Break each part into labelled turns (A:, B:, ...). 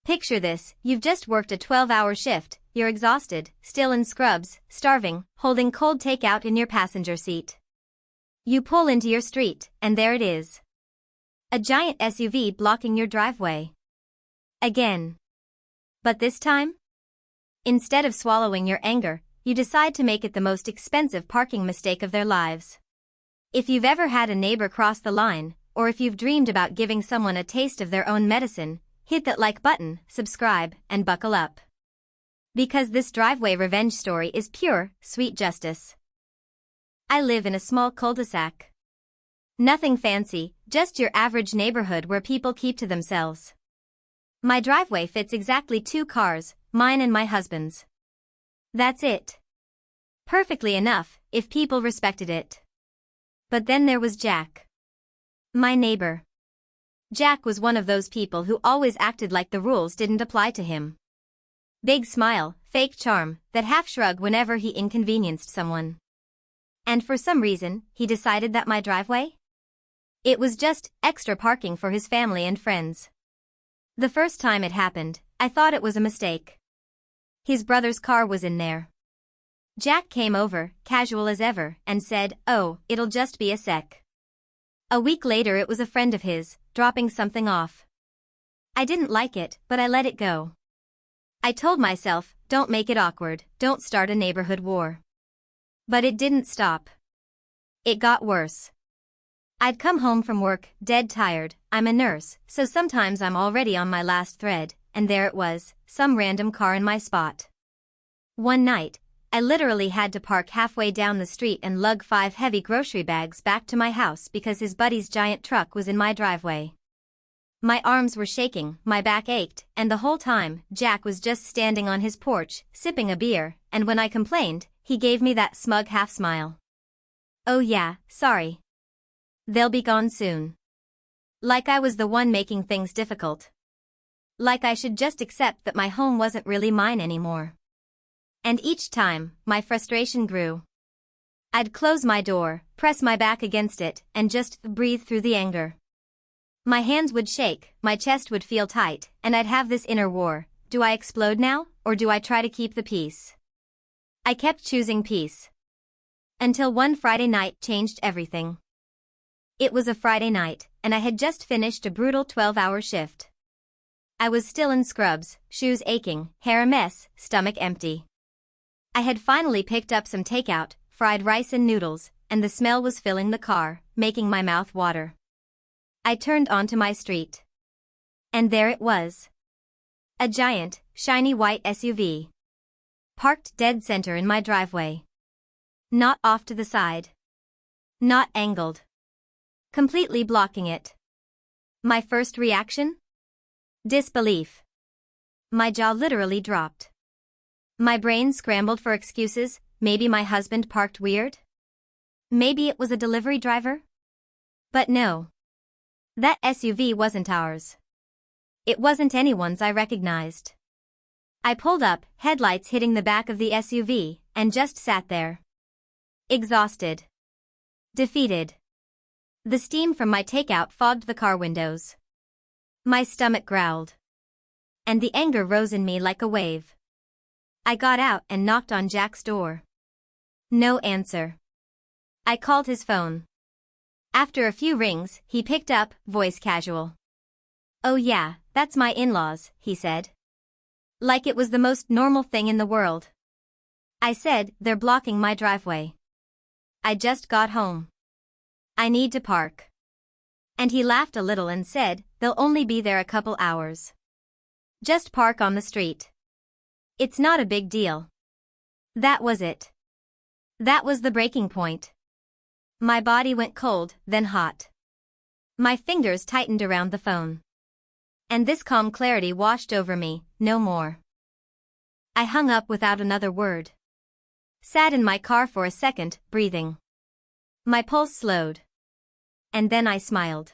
A: Picture this, you've just worked a 12-hour shift, you're exhausted, still in scrubs, starving, holding cold takeout in your passenger seat. You pull into your street, and there it is. A giant SUV blocking your driveway. Again. But this time? Instead of swallowing your anger, you decide to make it the most expensive parking mistake of their lives. If you've ever had a neighbor cross the line, or if you've dreamed about giving someone a taste of their own medicine, hit that like button, subscribe, and buckle up. Because this driveway revenge story is pure, sweet justice. I live in a small cul-de-sac. Nothing fancy, just your average neighborhood where people keep to themselves. My driveway fits exactly 2 cars, mine and my husband's. That's it. Perfectly enough, if people respected it. But then there was Jack. My neighbor. Jack was one of those people who always acted like the rules didn't apply to him. Big smile, fake charm, that half shrug whenever he inconvenienced someone. And for some reason, he decided that my driveway? It was just extra parking for his family and friends. The first time it happened, I thought it was a mistake. His brother's car was in there. Jack came over, casual as ever, and said, "Oh, it'll just be a sec." A week later it was a friend of his, dropping something off. I didn't like it, but I let it go. I told myself, don't make it awkward, don't start a neighborhood war. But it didn't stop. It got worse. I'd come home from work, dead tired, I'm a nurse, so sometimes I'm already on my last thread, and there it was, some random car in my spot. One night, I literally had to park halfway down the street and lug 5 heavy grocery bags back to my house because his buddy's giant truck was in my driveway. My arms were shaking, my back ached, and the whole time, Jack was just standing on his porch, sipping a beer, and when I complained, he gave me that smug half-smile. "Oh yeah, sorry. They'll be gone soon." Like I was the one making things difficult. Like I should just accept that my home wasn't really mine anymore. And each time, my frustration grew. I'd close my door, press my back against it, and just breathe through the anger. My hands would shake, my chest would feel tight, and I'd have this inner war. Do I explode now, or do I try to keep the peace? I kept choosing peace. Until one Friday night changed everything. It was a Friday night, and I had just finished a brutal 12-hour shift. I was still in scrubs, shoes aching, hair a mess, stomach empty. I had finally picked up some takeout, fried rice and noodles, and the smell was filling the car, making my mouth water. I turned onto my street. And there it was. A giant, shiny white SUV. Parked dead center in my driveway. Not off to the side. Not angled. Completely blocking it. My first reaction? Disbelief. My jaw literally dropped. My brain scrambled for excuses. Maybe my husband parked weird? Maybe it was a delivery driver? But no. That SUV wasn't ours. It wasn't anyone's I recognized. I pulled up, headlights hitting the back of the SUV, and just sat there. Exhausted. Defeated. The steam from my takeout fogged the car windows. My stomach growled. And the anger rose in me like a wave. I got out and knocked on Jack's door. No answer. I called his phone. After a few rings, he picked up, voice casual. "Oh yeah, that's my in-laws," he said. Like it was the most normal thing in the world. I said, "They're blocking my driveway. I just got home. I need to park." And he laughed a little and said, "They'll only be there a couple hours. Just park on the street. It's not a big deal." That was it. That was the breaking point. My body went cold, then hot. My fingers tightened around the phone. And this calm clarity washed over me, no more. I hung up without another word. Sat in my car for a second, breathing. My pulse slowed. And then I smiled.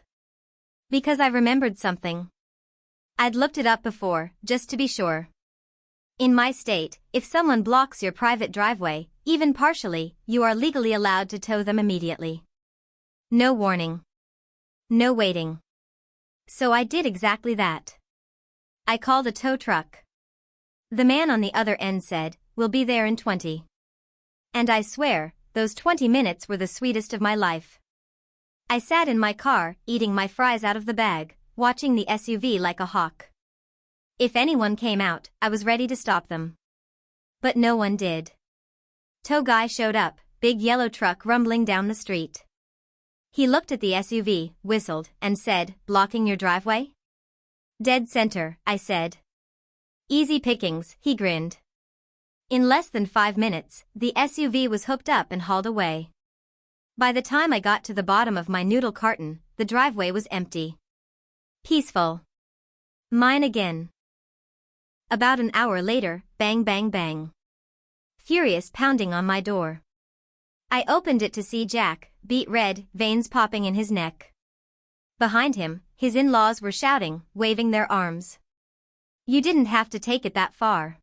A: Because I remembered something. I'd looked it up before, just to be sure. In my state, if someone blocks your private driveway, even partially, you are legally allowed to tow them immediately. No warning. No waiting. So I did exactly that. I called a tow truck. The man on the other end said, "We'll be there in 20. And I swear, those 20 minutes were the sweetest of my life. I sat in my car, eating my fries out of the bag, watching the SUV like a hawk. If anyone came out, I was ready to stop them. But no one did. Tow guy showed up, big yellow truck rumbling down the street. He looked at the SUV, whistled, and said, "Blocking your driveway?" "Dead center," I said. "Easy pickings," he grinned. In less than 5 minutes, the SUV was hooked up and hauled away. By the time I got to the bottom of my noodle carton, the driveway was empty. Peaceful. Mine again. About an hour later, bang bang bang. Furious pounding on my door. I opened it to see Jack, beet red, veins popping in his neck. Behind him, his in-laws were shouting, waving their arms. "You didn't have to take it that far,"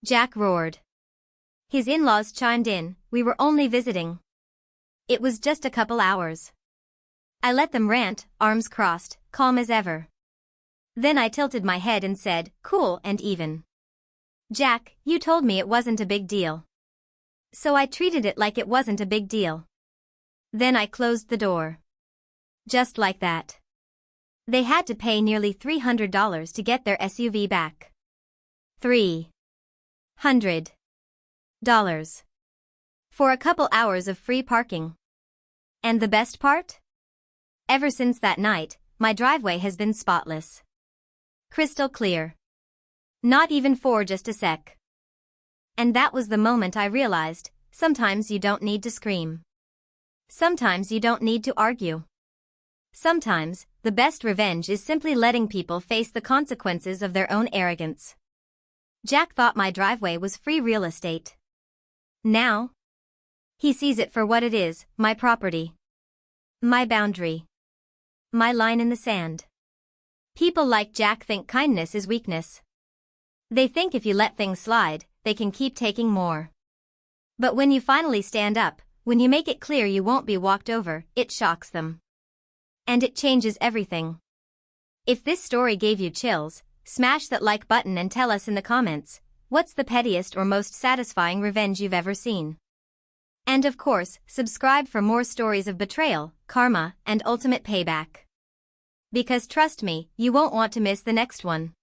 A: Jack roared. His in-laws chimed in, "We were only visiting. It was just a couple hours." I let them rant, arms crossed, calm as ever. Then I tilted my head and said, cool and even, "Jack, you told me it wasn't a big deal. So I treated it like it wasn't a big deal." Then I closed the door. Just like that. They had to pay nearly $300 to get their SUV back. $300. For a couple hours of free parking. And the best part? Ever since that night, my driveway has been spotless. Crystal clear. Not even for just a sec. And that was the moment I realized, sometimes you don't need to scream. Sometimes you don't need to argue. Sometimes, the best revenge is simply letting people face the consequences of their own arrogance. Jack thought my driveway was free real estate. Now, he sees it for what it is, my property. My boundary. My line in the sand. People like Jack think kindness is weakness. They think if you let things slide, they can keep taking more. But when you finally stand up, when you make it clear you won't be walked over, it shocks them. And it changes everything. If this story gave you chills, smash that like button and tell us in the comments, what's the pettiest or most satisfying revenge you've ever seen? And of course, subscribe for more stories of betrayal, karma, and ultimate payback. Because trust me, you won't want to miss the next one.